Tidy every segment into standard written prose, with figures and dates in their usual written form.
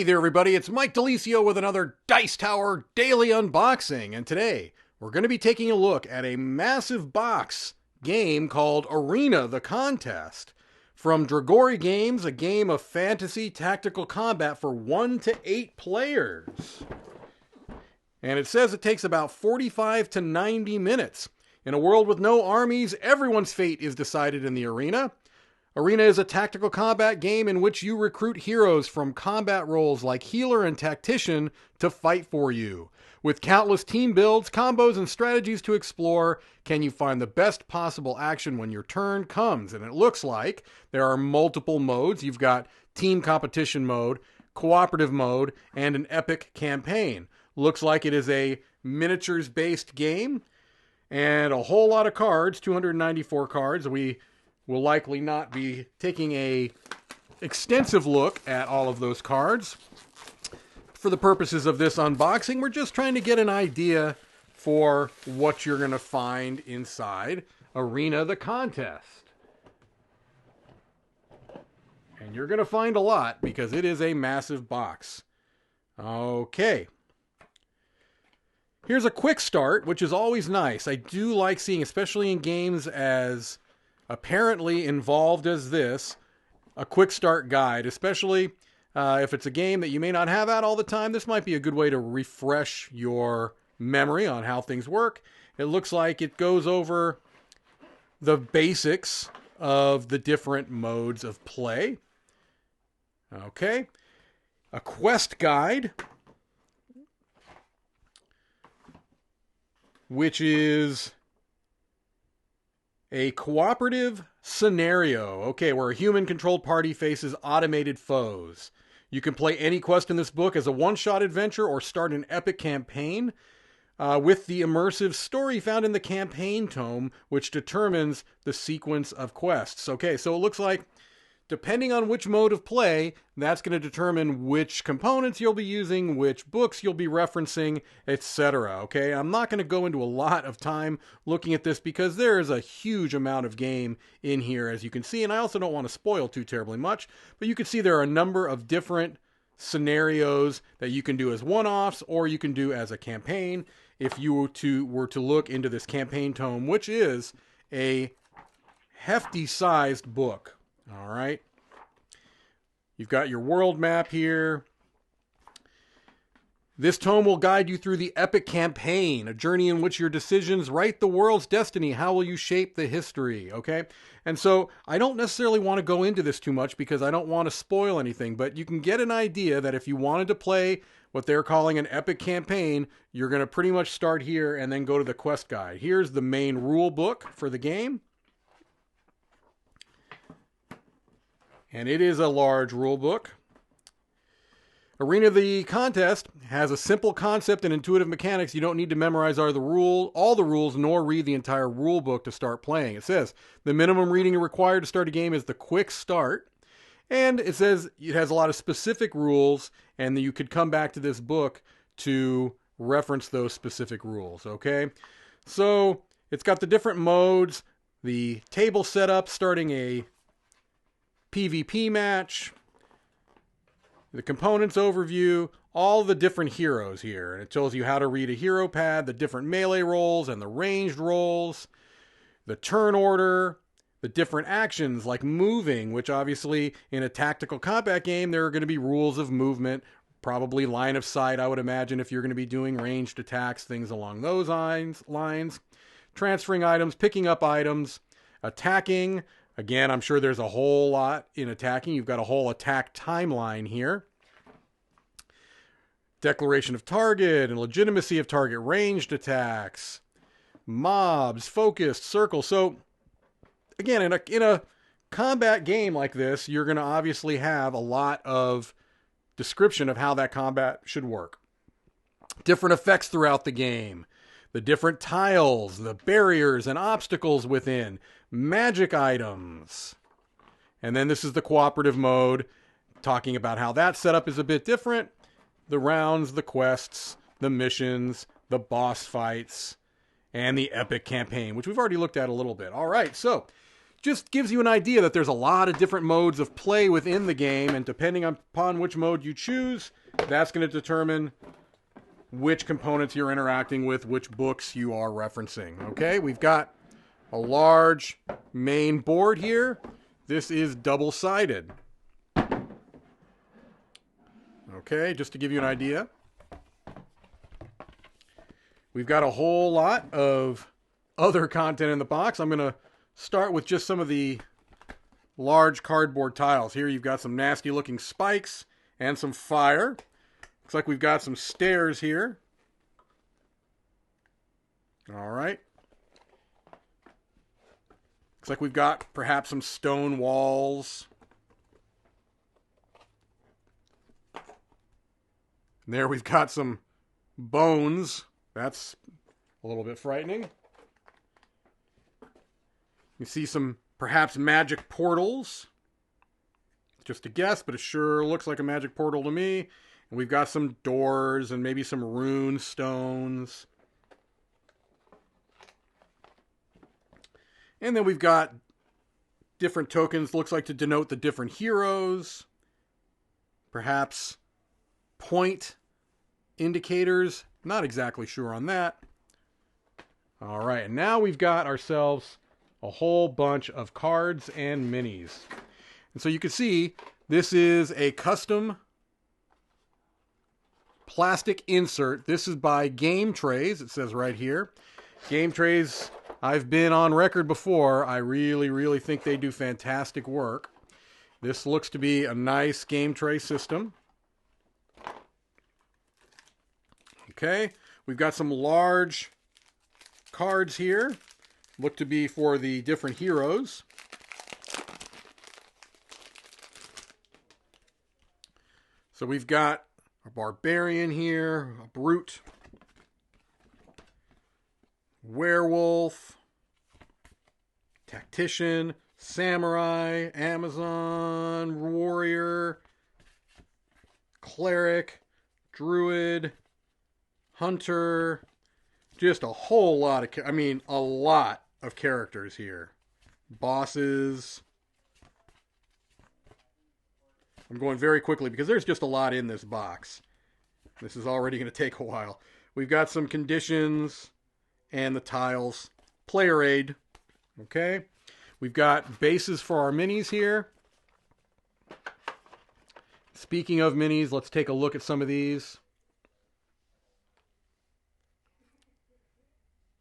Hey there, everybody. It's Mike DeLisio with another Dice Tower Daily Unboxing. And today, we're going to be taking a look at a massive box game called Arena the Contest. From Dragori Games, a game of fantasy tactical combat for 1 to 8 players. And it says it takes about 45 to 90 minutes. In a world with no armies, everyone's fate is decided in the arena. Arena is a tactical combat game in which you recruit heroes from combat roles like healer and tactician to fight for you. With countless team builds, combos, and strategies to explore, can you find the best possible action when your turn comes? And it looks like there are multiple modes. You've got team competition mode, cooperative mode, and an epic campaign. Looks like it is a miniatures-based game and a whole lot of cards, 294 cards. We will likely not be taking a extensive look at all of those cards. For the purposes of this unboxing, we're just trying to get an idea for what you're going to find inside Arena the Contest. And you're going to find a lot because it is a massive box. Okay. Here's a quick start, which is always nice. I do like seeing, especially in games as apparently involved as this, a quick start guide, especially if it's a game that you may not have at all the time. This might be a good way to refresh your memory on how things work. It looks like it goes over the basics of the different modes of play. Okay. A quest guide, which is a cooperative scenario, okay, where a human-controlled party faces automated foes. You can play any quest in this book as a one-shot adventure or start an epic campaign with the immersive story found in the campaign tome, which determines the sequence of quests. Okay, so it looks like depending on which mode of play, that's going to determine which components you'll be using, which books you'll be referencing, etc. Okay, I'm not going to go into a lot of time looking at this because there is a huge amount of game in here, as you can see, and I also don't want to spoil too terribly much, but you can see there are a number of different scenarios that you can do as one-offs or you can do as a campaign if you were to look into this campaign tome, which is a hefty-sized book. All right. You've got your world map here. This tome will guide you through the epic campaign, a journey in which your decisions write the world's destiny. How will you shape the history? Okay. And so I don't necessarily want to go into this too much because I don't want to spoil anything, but you can get an idea that if you wanted to play what they're calling an epic campaign, you're going to pretty much start here and then go to the quest guide. Here's the main rule book for the game. And it is a large rule book. Arena the Contest has a simple concept and intuitive mechanics. You don't need to memorize all the rules, nor read the entire rule book to start playing. It says the minimum reading required to start a game is the quick start. And it says it has a lot of specific rules, and you could come back to this book to reference those specific rules, okay? So it's got the different modes, the table setup, starting a PvP match, the components overview, all the different heroes here. And it tells you how to read a hero pad, the different melee roles and the ranged roles, the turn order, the different actions like moving, which obviously in a tactical combat game, there are going to be rules of movement, probably line of sight, I would imagine, if you're going to be doing ranged attacks, things along those lines. Transferring items, picking up items, attacking. Again, I'm sure there's a whole lot in attacking. You've got a whole attack timeline here. Declaration of target and legitimacy of target, ranged attacks, mobs, focused, circle. So, again, in a combat game like this, you're going to obviously have a lot of description of how that combat should work. Different effects throughout the game. The different tiles, the barriers and obstacles within, magic items. And then this is the cooperative mode, talking about how that setup is a bit different. The rounds, the quests, the missions, the boss fights, and the epic campaign, which we've already looked at a little bit. All right, so just gives you an idea that there's a lot of different modes of play within the game, and depending upon which mode you choose, that's going to determine which components you're interacting with, which books you are referencing. Okay, we've got a large main board here. This is double-sided. Okay, just to give you an idea. We've got a whole lot of other content in the box. I'm going to start with just some of the large cardboard tiles. Here you've got some nasty looking spikes and some fire. Looks like we've got some stairs here. All right. Looks like we've got perhaps some stone walls. And there we've got some bones. That's a little bit frightening. You see some perhaps magic portals. Just a guess, but it sure looks like a magic portal to me. And we've got some doors and maybe some rune stones. And then we've got different tokens, looks like to denote the different heroes. Perhaps point indicators. Not exactly sure on that. All right, and now we've got ourselves a whole bunch of cards and minis. And so you can see this is a custom plastic insert. This is by Game Trays. It says right here. Game Trays, I've been on record before. I really think they do fantastic work. This looks to be a nice game tray system. Okay, we've got some large cards here. Look to be for the different heroes. So we've got a barbarian here, a brute, werewolf, tactician, samurai, Amazon, warrior, cleric, druid, hunter. Just a whole lot of, a lot of characters here. Bosses. I'm going very quickly because there's just a lot in this box. This is already going to take a while. We've got some conditions and the tiles. Player aid. Okay. We've got bases for our minis here. Speaking of minis, let's take a look at some of these.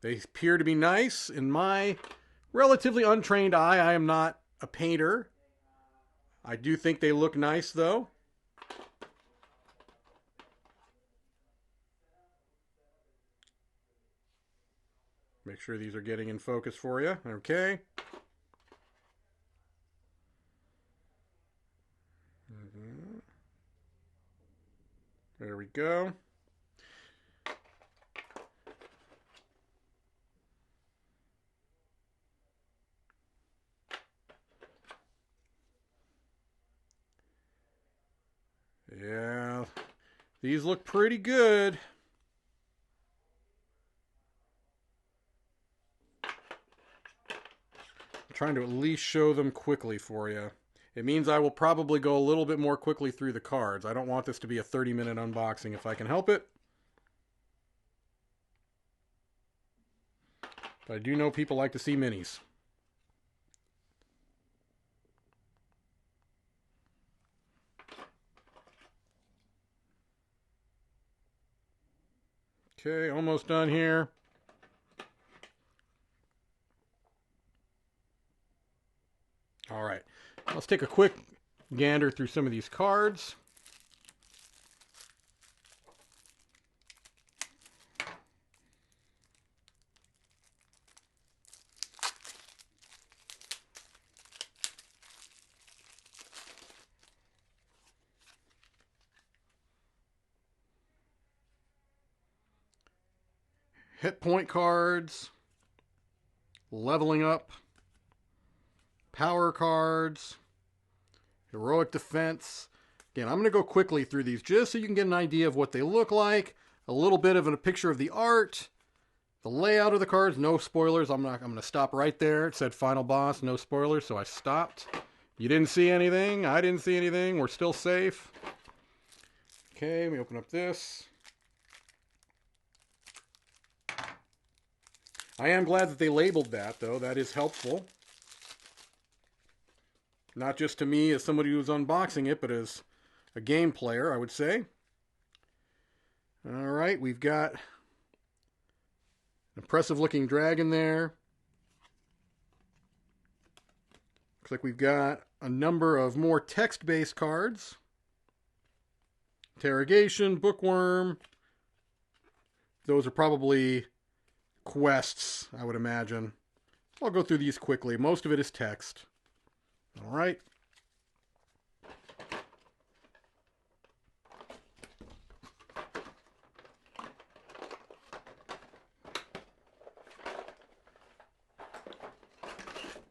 They appear to be nice. In my relatively untrained eye, I am not a painter. I do think they look nice, though. Make sure these are getting in focus for you. Okay. There we go. Yeah, these look pretty good. I'm trying to at least show them quickly for you. It means I will probably go a little bit more quickly through the cards. I don't want this to be a 30-minute unboxing if I can help it. But I do know people like to see minis. Okay, almost done here. All right, let's take a quick gander through some of these cards. Hit point cards, leveling up, power cards, heroic defense. Again, I'm going to go quickly through these just so you can get an idea of what they look like, a little bit of a picture of the art, The layout of the cards, no spoilers. I'm going to stop right there. It said final boss, no spoilers, so I stopped. You didn't see anything. I didn't see anything. We're still safe. Okay, let me open up this. I am glad that they labeled that, though. That is helpful. Not just to me as somebody who's unboxing it, but as a game player, I would say. All right, we've got an impressive-looking dragon there. Looks like we've got a number of more text-based cards. Interrogation, bookworm. Those are probably quests, I would imagine. I'll go through these quickly. Most of it is text. All right.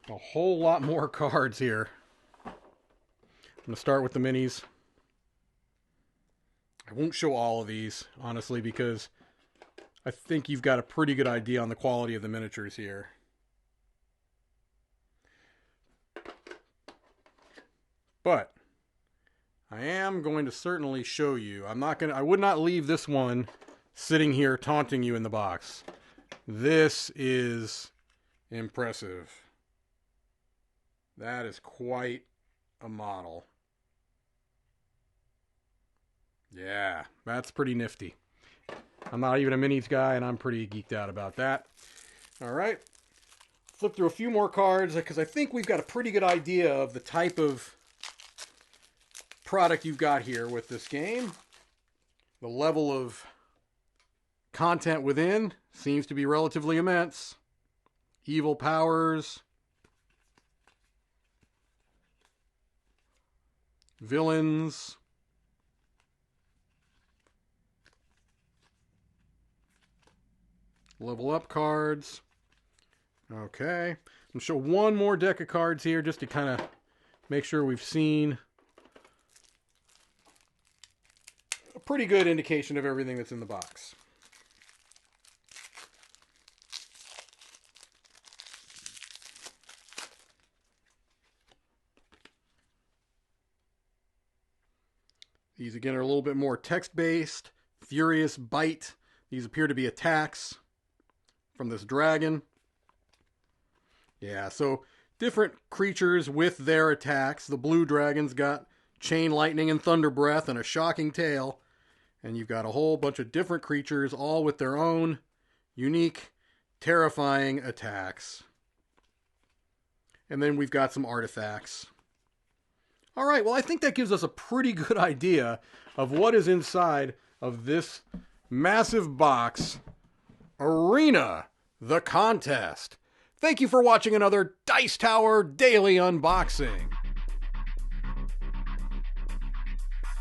A whole lot more cards here. I'm going to start with the minis. I won't show all of these, honestly, because I think you've got a pretty good idea on the quality of the miniatures here. But I am going to certainly show you. I would not leave this one sitting here taunting you in the box. This is impressive. That is quite a model. Yeah, that's pretty nifty. I'm not even a minis guy, and I'm pretty geeked out about that. All right. Flip through a few more cards, because I think we've got a pretty good idea of the type of product you've got here with this game. The level of content within seems to be relatively immense. Evil powers. Villains. Level up cards. Okay. I'm going to show one more deck of cards here just to kind of make sure we've seen a pretty good indication of everything that's in the box. These again are a little bit more text-based. Furious Bite. These appear to be attacks from this dragon. Yeah, so different creatures with their attacks. The blue dragon's got chain lightning and thunder breath and a shocking tail. And you've got a whole bunch of different creatures, all with their own unique, terrifying attacks. And then we've got some artifacts. All right, well, I think that gives us a pretty good idea of what is inside of this massive box, Arena, the Contest. Thank you for watching another Dice Tower Daily Unboxing.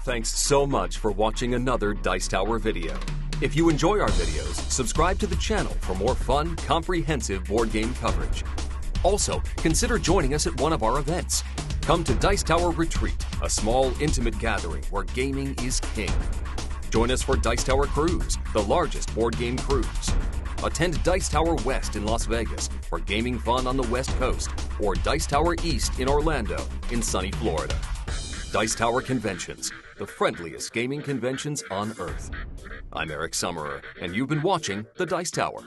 Thanks so much for watching another Dice Tower video. If you enjoy our videos, subscribe to the channel for more fun, comprehensive board game coverage. Also, consider joining us at one of our events. Come to Dice Tower Retreat, a small, intimate gathering where gaming is king. Join us for Dice Tower Cruise, the largest board game cruise. Attend Dice Tower West in Las Vegas for gaming fun on the West Coast, or Dice Tower East in Orlando in sunny Florida. Dice Tower Conventions, the friendliest gaming conventions on Earth. I'm Eric Summerer, and you've been watching the Dice Tower.